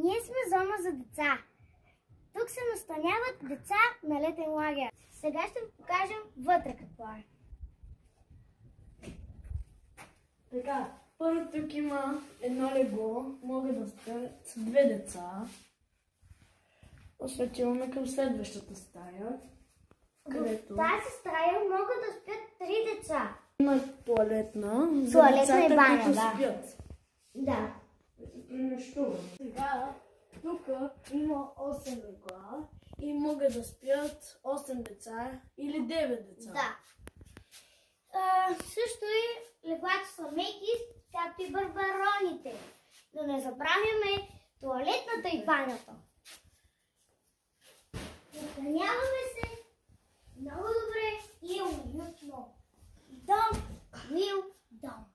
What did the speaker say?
Ние сме зона за деца. Тук се настаняват деца на летен лагер. Сега ще ви покажем вътре какво е. Така, първо тук има едно легло, могат да спят две деца. После отиваме към следващата стая, където В тази стая могат да спят 3 деца. има туалетна за Туалетна децата, и баня, които да. спят. Да. Сега, тук има 8 легла и могат да спят 8 деца или 9 деца. Да. Също и леглата са меки, както и барбароните. Да не забравяме туалетната и банята. Настаняваме се много добре и уютно. Дом, мил дом.